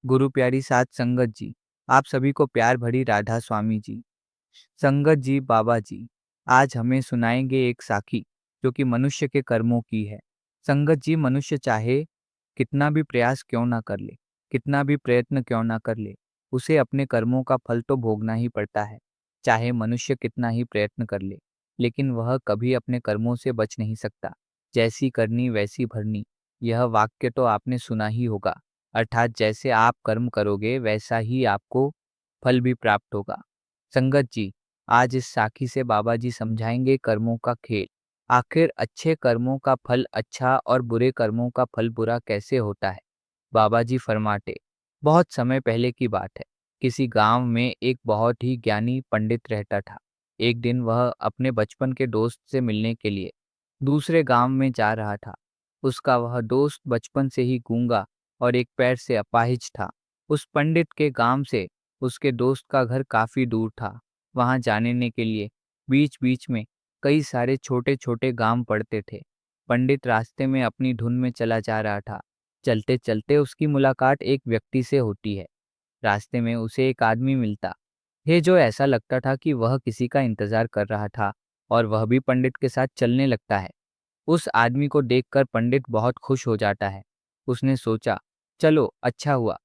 गुरु प्यारी साध संगत जी, आप सभी को प्यार भरी राधा स्वामी जी। संगत जी, बाबा जी आज हमें सुनाएंगे एक साखी जो कि मनुष्य के कर्मों की है। संगत जी, मनुष्य चाहे कितना भी प्रयास क्यों ना कर ले, कितना भी प्रयत्न क्यों ना कर ले, उसे अपने कर्मों का फल तो भोगना ही पड़ता है। चाहे मनुष्य कितना ही प्रयत्न कर ले, लेकिन वह कभी अपने कर्मों से बच नहीं सकता। जैसी करनी वैसी भरनी, यह वाक्य तो आपने सुना ही होगा। अर्थात जैसे आप कर्म करोगे वैसा ही आपको फल भी प्राप्त होगा। संगत जी, आज इस साखी से बाबा जी समझाएंगे कर्मों का खेल। आखिर अच्छे कर्मों का फल अच्छा और बुरे कर्मों का फल बुरा कैसे होता है। बाबा जी फरमाते, बहुत समय पहले की बात है। किसी गांव में एक बहुत ही ज्ञानी पंडित रहता था। एक दिन वह अपने बचपन के दोस्त से मिलने के लिए दूसरे गांव में जा रहा था। उसका वह दोस्त बचपन से ही गूंगा और एक पैर से अपाहिज था। उस पंडित के गांव से उसके दोस्त का घर काफी दूर था। वहां जाने के लिए बीच बीच में कई सारे छोटे छोटे गांव पड़ते थे। पंडित रास्ते में अपनी धुन में चला जा रहा था। चलते चलते उसकी मुलाकात एक व्यक्ति से होती है। रास्ते में उसे एक आदमी मिलता है जो ऐसा लगता था कि वह किसी का इंतजार कर रहा था और वह भी पंडित के साथ चलने लगता है। उस आदमी को देखकर पंडित बहुत खुश हो जाता है। उसने सोचा, चलो अच्छा हुआ,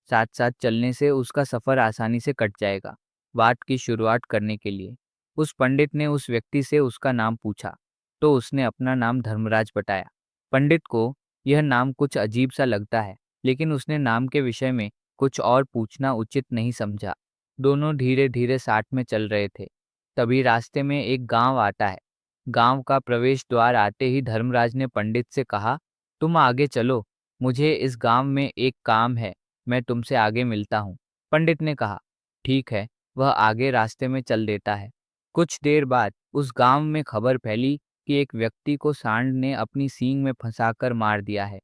साथ साथ चलने से उसका सफर आसानी से कट जाएगा। बात की शुरुआत करने के लिए उस पंडित ने उस व्यक्ति से उसका नाम पूछा, तो उसने अपना नाम धर्मराज बताया। पंडित को यह नाम कुछ अजीब सा लगता है, लेकिन उसने नाम के विषय में कुछ और पूछना उचित नहीं समझा। दोनों धीरे धीरे साथ में चल रहे थे। तभी रास्ते में एक गांव आता है। गांव का प्रवेश द्वार आते ही धर्मराज ने पंडित से कहा, तुम आगे चलो, मुझे इस गांव में एक काम है, मैं तुमसे आगे मिलता हूँ। पंडित ने कहा, ठीक है। वह आगे रास्ते में चल देता है। कुछ देर बाद उस गांव में खबर फैली कि एक व्यक्ति को सांड ने अपनी सींग में फंसाकर मार दिया है।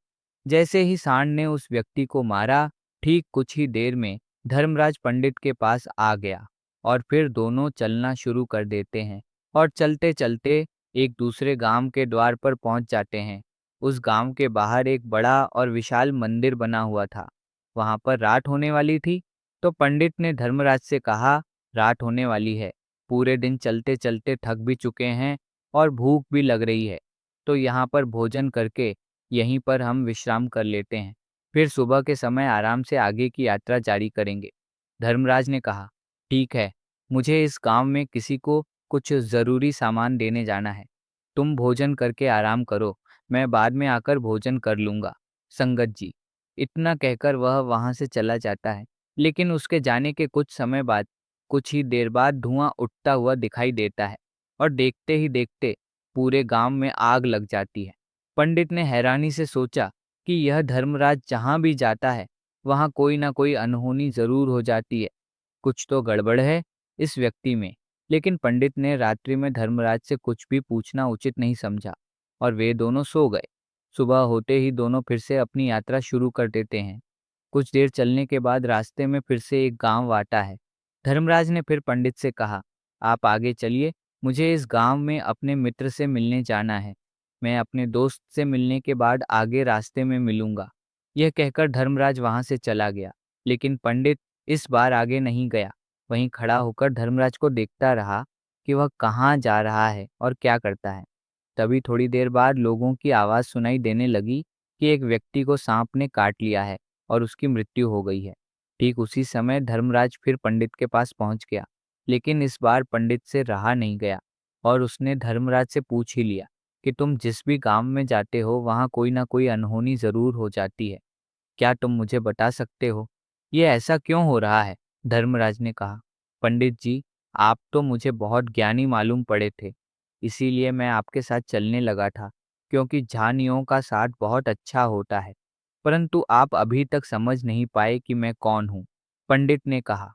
जैसे ही सांड ने उस व्यक्ति को मारा, ठीक कुछ ही देर में धर्मराज पंडित के पास आ गया और फिर दोनों चलना शुरू कर देते हैं और चलते चलते एक दूसरे गांव के द्वार पर पहुंच जाते हैं। उस गांव के बाहर एक बड़ा और विशाल मंदिर बना हुआ था। वहां पर रात होने वाली थी, तो पंडित ने धर्मराज से कहा, रात होने वाली है, पूरे दिन चलते चलते थक भी चुके हैं और भूख भी लग रही है, तो यहाँ पर भोजन करके यहीं पर हम विश्राम कर लेते हैं। फिर सुबह के समय आराम से आगे की यात्रा जारी करेंगे। धर्मराज ने कहा, ठीक है, मुझे इस गांव में किसी को कुछ ज़रूरी सामान देने जाना है। तुम भोजन करके आराम करो, मैं बाद में आकर भोजन कर लूँगा। संगत जी, इतना कहकर वह वहाँ से चला जाता है। लेकिन उसके जाने के कुछ समय बाद, कुछ ही देर बाद धुआं उठता हुआ दिखाई देता है और देखते ही देखते पूरे गांव में आग लग जाती है। पंडित ने हैरानी से सोचा कि यह धर्मराज जहाँ भी जाता है, वहाँ कोई ना कोई अनहोनी ज़रूर हो जाती है। कुछ तो गड़बड़ है इस व्यक्ति में। लेकिन पंडित ने रात्रि में धर्मराज से कुछ भी पूछना उचित नहीं समझा और वे दोनों सो गए। सुबह होते ही दोनों फिर से अपनी यात्रा शुरू कर देते हैं। कुछ देर चलने के बाद रास्ते में फिर से एक गांव आता है। धर्मराज ने फिर पंडित से कहा, आप आगे चलिए, मुझे इस गांव में अपने मित्र से मिलने जाना है। मैं अपने दोस्त से मिलने के बाद आगे रास्ते में मिलूंगा। यह कहकर धर्मराज वहां से चला गया। लेकिन पंडित इस बार आगे नहीं गया। वहीं खड़ा होकर धर्मराज को देखता रहा कि वह कहाँ जा रहा है और क्या करता है। तभी थोड़ी देर बाद लोगों की आवाज़ सुनाई देने लगी कि एक व्यक्ति को सांप ने काट लिया है और उसकी मृत्यु हो गई है। ठीक उसी समय धर्मराज फिर पंडित के पास पहुंच गया। लेकिन इस बार पंडित से रहा नहीं गया और उसने धर्मराज से पूछ ही लिया कि तुम जिस भी गांव में जाते हो वहां कोई ना कोई अनहोनी जरूर हो जाती है। क्या तुम मुझे बता सकते हो ये ऐसा क्यों हो रहा है? धर्मराज ने कहा, पंडित जी, आप तो मुझे बहुत ज्ञानी मालूम पड़े थे, इसीलिए मैं आपके साथ चलने लगा था, क्योंकि झानियों का साथ बहुत अच्छा होता है। परंतु आप अभी तक समझ नहीं पाए कि मैं कौन हूँ। पंडित ने कहा,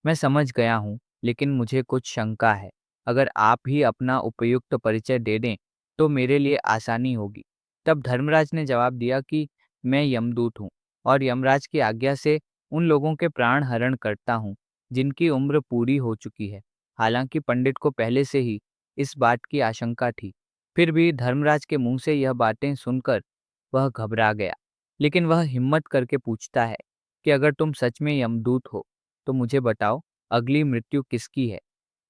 मैं समझ गया हूँ, लेकिन मुझे कुछ शंका है। अगर आप ही अपना उपयुक्त परिचय दे दें तो मेरे लिए आसानी होगी। तब धर्मराज ने जवाब दिया कि मैं यमदूत हूँ और यमराज की आज्ञा से उन लोगों के प्राण हरण करता हूँ जिनकी उम्र पूरी हो चुकी है। हालांकि पंडित को पहले से ही इस बात की आशंका थी, फिर भी धर्मराज के मुंह से यह बातें सुनकर वह घबरा गया। लेकिन वह हिम्मत करके पूछता है, कि अगर तुम सच में यमदूत हो तो मुझे बताओ, अगली मृत्यु किसकी है?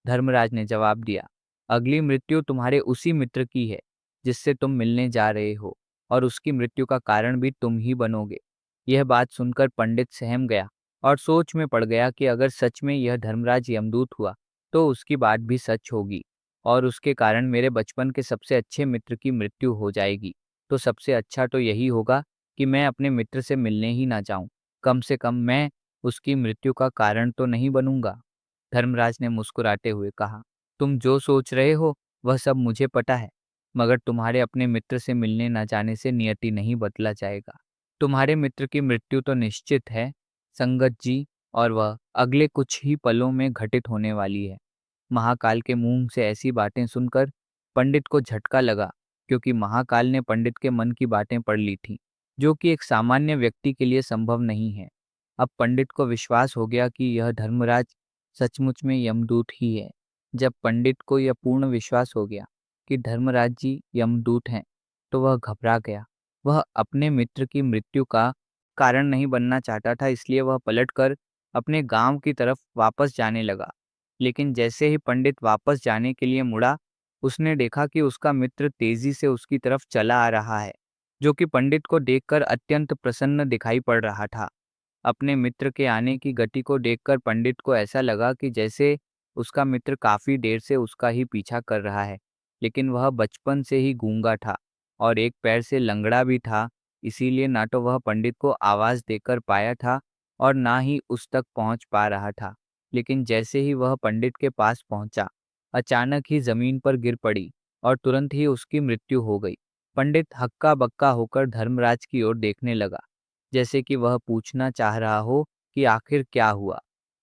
धर्मराज ने जवाब दिया, अगली मृत्यु तुम्हारे उसी मित्र की है जिससे तुम मिलने जा रहे हो, और उसकी मृत्यु का कारण भी तुम ही बनोगे। यह बात सुनकर पंडित सहम गया और सोच में पड़ गया कि अगर सच में यह धर्मराज यमदूत हुआ तो उसकी बात भी सच होगी और उसके कारण मेरे बचपन के सबसे अच्छे मित्र की मृत्यु हो जाएगी। तो सबसे अच्छा तो यही होगा कि मैं अपने मित्र से मिलने ही ना जाऊं। कम से कम मैं उसकी मृत्यु का कारण तो नहीं बनूंगा। धर्मराज ने मुस्कुराते हुए कहा, तुम जो सोच रहे हो वह सब मुझे पता है, मगर तुम्हारे अपने मित्र से मिलने न जाने से नियति नहीं बदला जाएगा। तुम्हारे मित्र की मृत्यु तो निश्चित है, संगत जी, और वह अगले कुछ ही पलों में घटित होने वाली है। महाकाल के मुंह से ऐसी बातें सुनकर पंडित को झटका लगा, क्योंकि महाकाल ने पंडित के मन की बातें पढ़ ली थीं, जो कि एक सामान्य व्यक्ति के लिए संभव नहीं है। अब पंडित को विश्वास हो गया कि यह धर्मराज सचमुच में यमदूत ही है। जब पंडित को यह पूर्ण विश्वास हो गया कि धर्मराज जी यमदूत हैं, तो वह घबरा गया। वह अपने मित्र की मृत्यु का कारण नहीं बनना चाहता था, इसलिए वह पलटकर अपने गांव की तरफ वापस जाने लगा। लेकिन जैसे ही पंडित वापस जाने के लिए मुड़ा, उसने देखा कि उसका मित्र तेजी से उसकी तरफ चला आ रहा है, जो कि पंडित को देखकर अत्यंत प्रसन्न दिखाई पड़ रहा था। अपने मित्र के आने की गति को देखकर पंडित को ऐसा लगा कि जैसे उसका मित्र काफी देर से उसका ही पीछा कर रहा है, लेकिन वह बचपन से ही गूंगा था और एक पैर से लंगड़ा भी था, इसीलिए ना तो वह पंडित को आवाज देकर पाया था और ना ही उस तक पहुंच पा रहा था। लेकिन जैसे ही वह पंडित के पास पहुंचा, अचानक ही जमीन पर गिर पड़ी और तुरंत ही उसकी मृत्यु हो गई। पंडित हक्का बक्का होकर धर्मराज की ओर देखने लगा, जैसे कि वह पूछना चाह रहा हो कि आखिर क्या हुआ।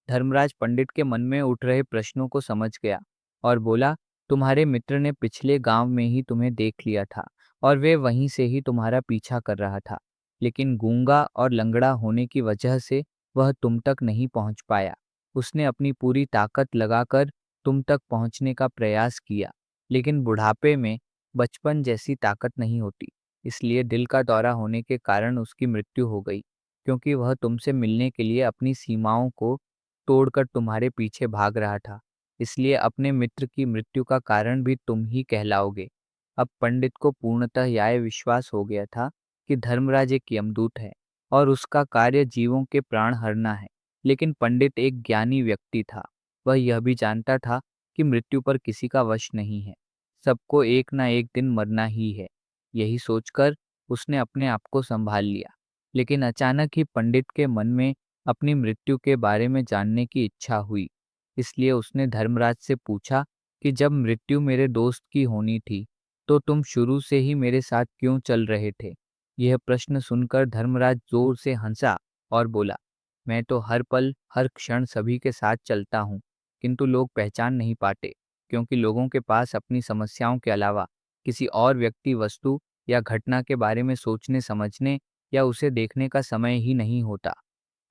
धर्मराज पंडित के मन में उठ रहे प्रश्नों को समझ गया और बोला, तुम्हारे मित्र ने पिछले गांव में ही तुम्हें देख लिया था और वे वहीं से ही तुम्हारा पीछा कर रहा था, लेकिन गूंगा और लंगड़ा होने की वजह से वह तुम तक नहीं पहुंच पाया। उसने अपनी पूरी ताकत लगाकर तुम तक पहुंचने का प्रयास किया, लेकिन बुढ़ापे में बचपन जैसी ताकत नहीं होती, इसलिए दिल का दौरा होने के कारण उसकी मृत्यु हो गई, क्योंकि वह तुमसे मिलने के लिए अपनी सीमाओं को तोड़कर तुम्हारे पीछे भाग रहा था। इसलिए अपने मित्र की मृत्यु का कारण भी तुम ही कहलाओगे। अब पंडित को पूर्णतः यह विश्वास हो गया था कि धर्मराज एक यमदूत है और उसका कार्य जीवों के प्राण हरना है। लेकिन पंडित एक ज्ञानी व्यक्ति था। वह यह भी जानता था कि मृत्यु पर किसी का वश नहीं है, सबको एक ना एक दिन मरना ही है। यही सोचकर उसने अपने आप को संभाल लिया। लेकिन अचानक ही पंडित के मन में अपनी मृत्यु के बारे में जानने की इच्छा हुई। इसलिए उसने धर्मराज से पूछा कि जब मृत्यु मेरे दोस्त की होनी थी, तो तुम शुरू से ही मेरे साथ क्यों चल रहे थे? यह प्रश्न सुनकर धर्मराज जोर से हंसा और बोला, मैं तो हर पल हर क्षण सभी के साथ चलता हूँ, किंतु लोग पहचान नहीं पाते, क्योंकि लोगों के पास अपनी समस्याओं के अलावा किसी और व्यक्ति, वस्तु या घटना के बारे में सोचने समझने या उसे देखने का समय ही नहीं होता।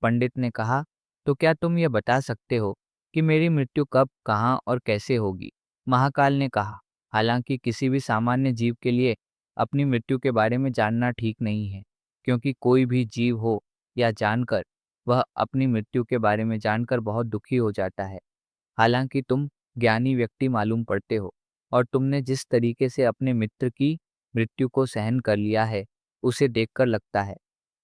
पंडित ने कहा, तो क्या तुम यह बता सकते हो कि मेरी मृत्यु कब, कहाँ और कैसे होगी? महाकाल ने कहा, हालांकि किसी भी सामान्य जीव के लिए अपनी मृत्यु के बारे में जानना ठीक नहीं है, क्योंकि कोई भी जीव हो या जानकर, वह अपनी मृत्यु के बारे में जानकर बहुत दुखी हो जाता है। हालांकि तुम ज्ञानी व्यक्ति मालूम पड़ते हो और तुमने जिस तरीके से अपने मित्र की मृत्यु को सहन कर लिया है, उसे देखकर लगता है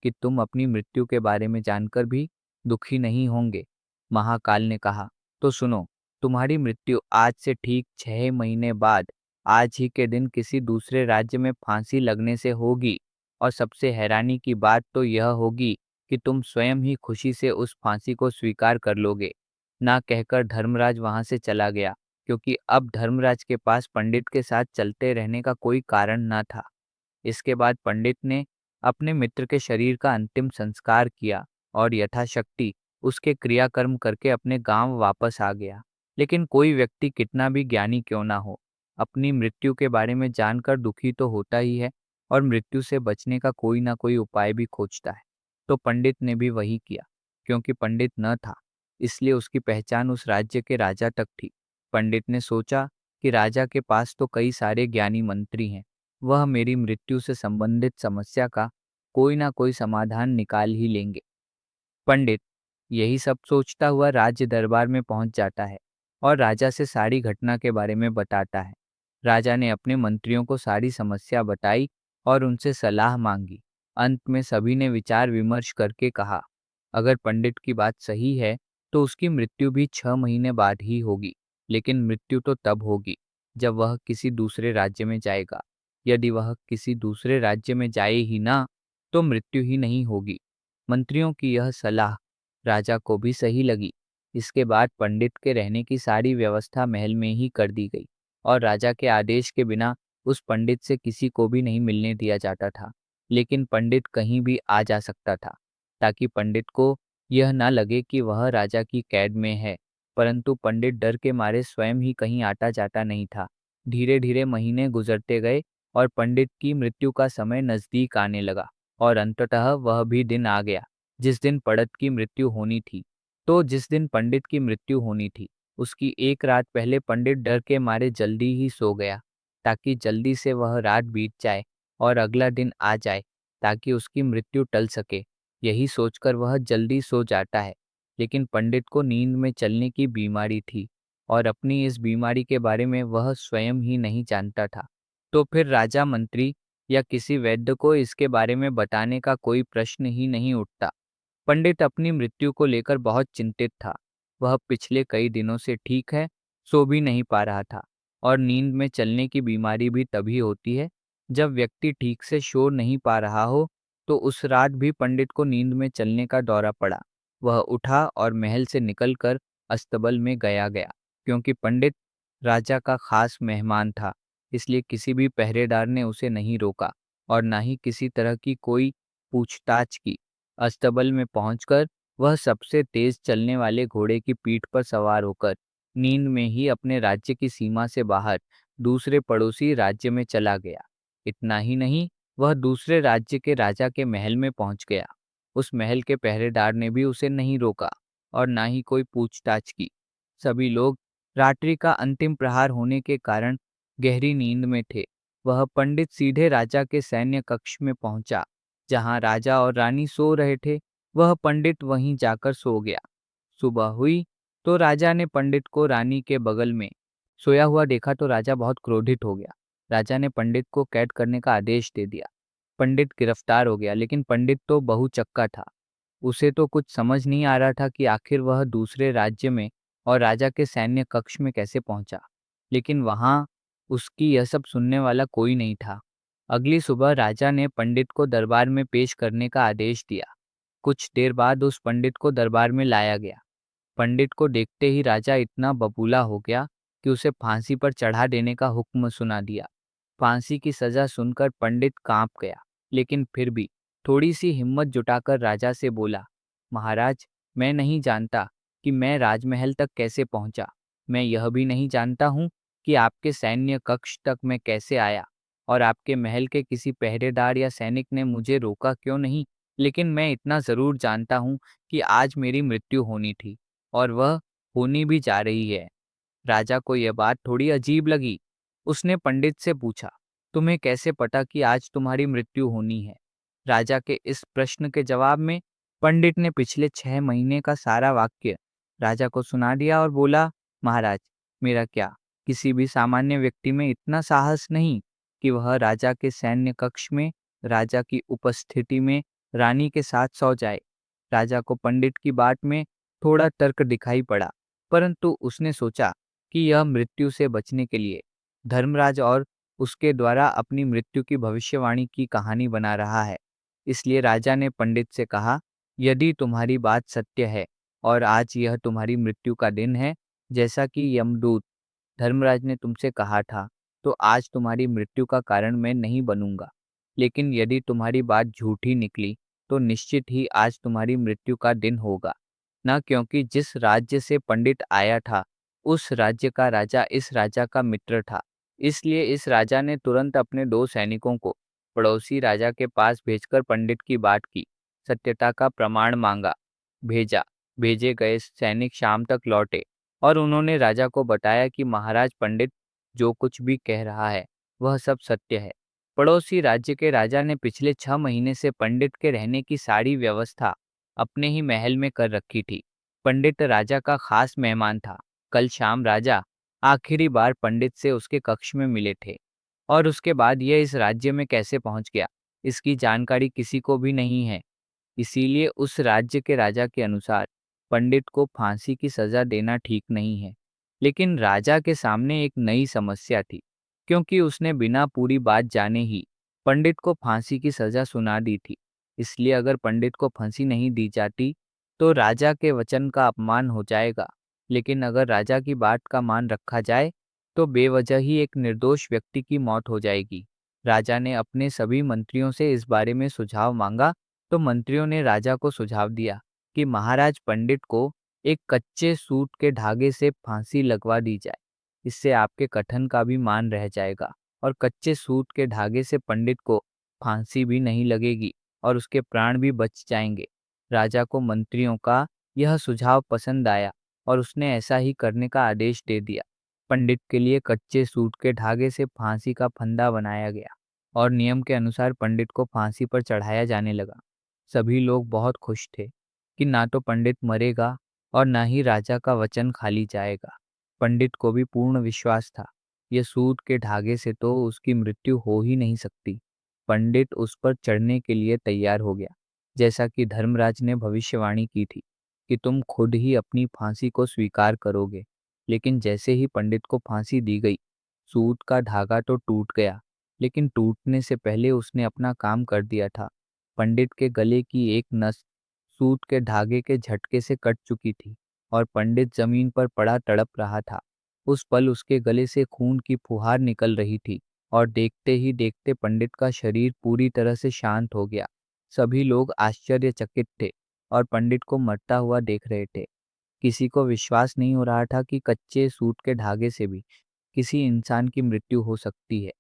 कि तुम अपनी मृत्यु के बारे में जानकर भी दुखी नहीं होंगे। महाकाल ने कहा, तो सुनो, तुम्हारी मृत्यु आज से ठीक 6 महीने बाद आज ही के दिन किसी दूसरे राज्य में फांसी लगने से होगी। और सबसे हैरानी की बात तो यह होगी कि तुम स्वयं ही खुशी से उस फांसी को स्वीकार कर लोगे। ना कहकर धर्मराज वहां से चला गया, क्योंकि अब धर्मराज के पास पंडित के साथ चलते रहने का कोई कारण न था। इसके बाद पंडित ने अपने मित्र के शरीर का अंतिम संस्कार किया और यथाशक्ति उसके क्रियाकर्म करके अपने गांव वापस आ गया। लेकिन कोई व्यक्ति कितना भी ज्ञानी क्यों ना हो, अपनी मृत्यु के बारे में जानकर दुखी तो होता ही है और मृत्यु से बचने का कोई ना कोई उपाय भी खोजता है। तो पंडित ने भी वही किया। क्योंकि पंडित न था, इसलिए उसकी पहचान उस राज्य के राजा तक थी। पंडित ने सोचा कि राजा के पास तो कई सारे ज्ञानी मंत्री हैं, वह मेरी मृत्यु से संबंधित समस्या का कोई ना कोई समाधान निकाल ही लेंगे। पंडित यही सब सोचता हुआ राज्य दरबार में पहुंच जाता है और राजा से सारी घटना के बारे में बताता है। राजा ने अपने मंत्रियों को सारी समस्या बताई और उनसे सलाह मांगी। अंत में सभी ने विचार विमर्श करके कहा, अगर पंडित की बात सही है तो उसकी मृत्यु भी 6 महीने बाद ही होगी, लेकिन मृत्यु तो तब होगी जब वह किसी दूसरे राज्य में जाएगा। यदि वह किसी दूसरे राज्य में जाए ही ना, तो मृत्यु ही नहीं होगी। मंत्रियों की यह सलाह राजा को भी सही लगी। इसके बाद पंडित के रहने की सारी व्यवस्था महल में ही कर दी गई और राजा के आदेश के बिना उस पंडित से किसी को भी नहीं मिलने दिया जाता था। लेकिन पंडित कहीं भी आ जा सकता था, ताकि पंडित को यह ना लगे कि वह राजा की कैद में है। परंतु पंडित डर के मारे स्वयं ही कहीं आता जाता नहीं था। धीरे धीरे महीने गुजरते गए और पंडित की मृत्यु का समय नजदीक आने लगा और अंततः वह भी दिन आ गया जिस दिन पंडित की मृत्यु होनी थी। तो जिस दिन पंडित की मृत्यु होनी थी, उसकी एक रात पहले पंडित डर के मारे जल्दी ही सो गया, ताकि जल्दी से वह रात बीत जाए और अगला दिन आ जाए, ताकि उसकी मृत्यु टल सके। यही सोचकर वह जल्दी सो जाता है। लेकिन पंडित को नींद में चलने की बीमारी थी और अपनी इस बीमारी के बारे में वह स्वयं ही नहीं जानता था। तो फिर राजा, मंत्री या किसी वैद्य को इसके बारे में बताने का कोई प्रश्न ही नहीं उठता। पंडित अपनी मृत्यु को लेकर बहुत चिंतित था। वह पिछले कई दिनों से ठीक है, सो भी नहीं पा रहा था। और नींद में चलने की बीमारी भी तभी होती है जब व्यक्ति ठीक से सो नहीं पा रहा हो। तो उस रात भी पंडित को नींद में चलने का दौरा पड़ा। वह उठा और महल से निकलकर अस्तबल में गया, क्योंकि पंडित राजा का खास मेहमान था। इसलिए किसी भी पहरेदार ने उसे नहीं रोका और ना ही किसी तरह की कोई पूछताछ की। अस्तबल में पहुंचकर वह सबसे तेज चलने वाले घोड़े की पीठ पर सवार होकर नींद में ही अपने राज्य की सीमा से बाहर दूसरे पड़ोसी राज्य में चला गया। इतना ही नहीं, वह दूसरे राज्य के राजा के महल में पहुंच गया। उस महल के पहरेदार ने भी उसे नहीं रोका और ना ही कोई पूछताछ की। सभी लोग रात्रि का अंतिम प्रहार होने के कारण गहरी नींद में थे। वह पंडित सीधे राजा के सैन्य कक्ष में पहुंचा, जहां राजा और रानी सो रहे थे। वह पंडित वहीं जाकर सो गया। सुबह हुई तो राजा ने पंडित को रानी के बगल में सोया हुआ देखा तो राजा बहुत क्रोधित हो गया। राजा ने पंडित को कैद करने का आदेश दे दिया। पंडित गिरफ्तार हो गया, लेकिन पंडित तो बहुचक्का था। उसे तो कुछ समझ नहीं आ रहा था कि आखिर वह दूसरे राज्य में और राजा के सैन्य कक्ष में कैसे पहुंचा। लेकिन वहां उसकी यह सब सुनने वाला कोई नहीं था। अगली सुबह राजा ने पंडित को दरबार में पेश करने का आदेश दिया। कुछ देर बाद उस पंडित को दरबार में लाया गया। पंडित को देखते ही राजा इतना बबूला हो गया कि उसे फांसी पर चढ़ा देने का हुक्म सुना दिया। फांसी की सजा सुनकर पंडित कांप गया, लेकिन फिर भी थोड़ी सी हिम्मत जुटाकर राजा से बोला, महाराज, मैं नहीं जानता कि मैं राजमहल तक कैसे पहुंचा। मैं यह भी नहीं जानता हूँ कि आपके सैन्य कक्ष तक मैं कैसे आया और आपके महल के किसी पहरेदार या सैनिक ने मुझे रोका क्यों नहीं। लेकिन मैं इतना जरूर जानता हूँ कि आज मेरी मृत्यु होनी थी और वह होनी भी जा रही है। राजा को यह बात थोड़ी अजीब लगी। उसने पंडित से पूछा, तुम्हें कैसे पता कि आज तुम्हारी मृत्यु होनी है? राजा के इस प्रश्न के जवाब में पंडित ने पिछले 6 महीने का सारा वाक्य राजा को सुना दिया और बोला, महाराज, मेरा क्या किसी भी सामान्य व्यक्ति में इतना साहस नहीं कि वह राजा के सैन्य कक्ष में राजा की उपस्थिति में रानी के साथ सो जाए। राजा को पंडित की बात में थोड़ा तर्क दिखाई पड़ा, परंतु उसने सोचा कि यह मृत्यु से बचने के लिए धर्मराज और उसके द्वारा अपनी मृत्यु की भविष्यवाणी की कहानी बना रहा है। इसलिए राजा ने पंडित से कहा, यदि तुम्हारी बात सत्य है और आज यह तुम्हारी मृत्यु का दिन है, जैसा कि यमदूत धर्मराज ने तुमसे कहा था, तो आज तुम्हारी मृत्यु का कारण मैं नहीं बनूंगा। लेकिन यदि तुम्हारी बात झूठी निकली तो निश्चित ही आज तुम्हारी मृत्यु का दिन होगा। न क्योंकि जिस राज्य से पंडित आया था उस राज्य का राजा इस राजा का मित्र था, इसलिए इस राजा ने तुरंत अपने 2 सैनिकों को पड़ोसी राजा के पास भेजकर पंडित की बात की सत्यता का प्रमाण मांगा। भेजा भेजे गए सैनिक शाम तक लौटे और उन्होंने राजा को बताया कि महाराज, पंडित जो कुछ भी कह रहा है वह सब सत्य है। पड़ोसी राज्य के राजा ने पिछले 6 महीने से पंडित के रहने की सारी व्यवस्था अपने ही महल में कर रखी थी। पंडित राजा का खास मेहमान था। कल शाम राजा आखिरी बार पंडित से उसके कक्ष में मिले थे, और उसके बाद यह इस राज्य में कैसे पहुंच गया, इसकी जानकारी किसी को भी नहीं है। इसीलिए उस राज्य के राजा के अनुसार पंडित को फांसी की सजा देना ठीक नहीं है। लेकिन राजा के सामने एक नई समस्या थी, क्योंकि उसने बिना पूरी बात जाने ही पंडित को फांसी की सजा सुना दी थी। इसलिए अगर पंडित को फांसी नहीं दी जाती तो राजा के वचन का अपमान हो जाएगा। लेकिन अगर राजा की बात का मान रखा जाए तो बेवजह ही एक निर्दोष व्यक्ति की मौत हो जाएगी। राजा ने अपने सभी मंत्रियों से इस बारे में सुझाव मांगा, तो मंत्रियों ने राजा को सुझाव दिया कि महाराज, पंडित को एक कच्चे सूत के धागे से फांसी लगवा दी जाए। इससे आपके कथन का भी मान रह जाएगा, और कच्चे सूत के धागे से पंडित को फांसी भी नहीं लगेगी और उसके प्राण भी बच जाएंगे। राजा को मंत्रियों का यह सुझाव पसंद आया और उसने ऐसा ही करने का आदेश दे दिया। पंडित के लिए कच्चे सूत के धागे से फांसी का फंदा बनाया गया और नियम के अनुसार पंडित को फांसी पर चढ़ाया जाने लगा। सभी लोग बहुत खुश थे कि ना तो पंडित मरेगा और ना ही राजा का वचन खाली जाएगा। पंडित को भी पूर्ण विश्वास था, ये सूत के धागे से तो उसकी मृत्यु हो ही नहीं सकती। पंडित उस पर चढ़ने के लिए तैयार हो गया, जैसा कि धर्मराज ने भविष्यवाणी की थी कि तुम खुद ही अपनी फांसी को स्वीकार करोगे। लेकिन जैसे ही पंडित को फांसी दी गई, सूत का धागा तो टूट गया, लेकिन टूटने से पहले उसने अपना काम कर दिया था। पंडित के गले की एक नस सूत के धागे के झटके से कट चुकी थी और पंडित जमीन पर पड़ा तड़प रहा था। उस पल उसके गले से खून की फुहार निकल रही थी और देखते ही देखते पंडित का शरीर पूरी तरह से शांत हो गया। सभी लोग आश्चर्यचकित थे और पंडित को मरता हुआ देख रहे थे। किसी को विश्वास नहीं हो रहा था कि कच्चे सूत के धागे से भी किसी इंसान की मृत्यु हो सकती है।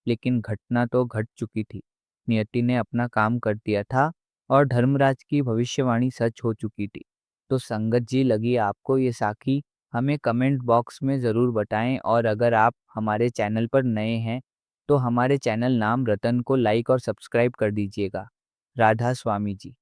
लेकिन घटना तो घट चुकी थी। नियति ने अपना काम कर दिया था और धर्मराज की भविष्यवाणी सच हो चुकी थी। तो संगत जी, लगी आपको ये साखी? हमें कमेंट बॉक्स में ज़रूर बताएं, और अगर आप हमारे चैनल पर नए हैं तो हमारे चैनल नाम रतन को लाइक और सब्सक्राइब कर दीजिएगा। राधा स्वामी जी।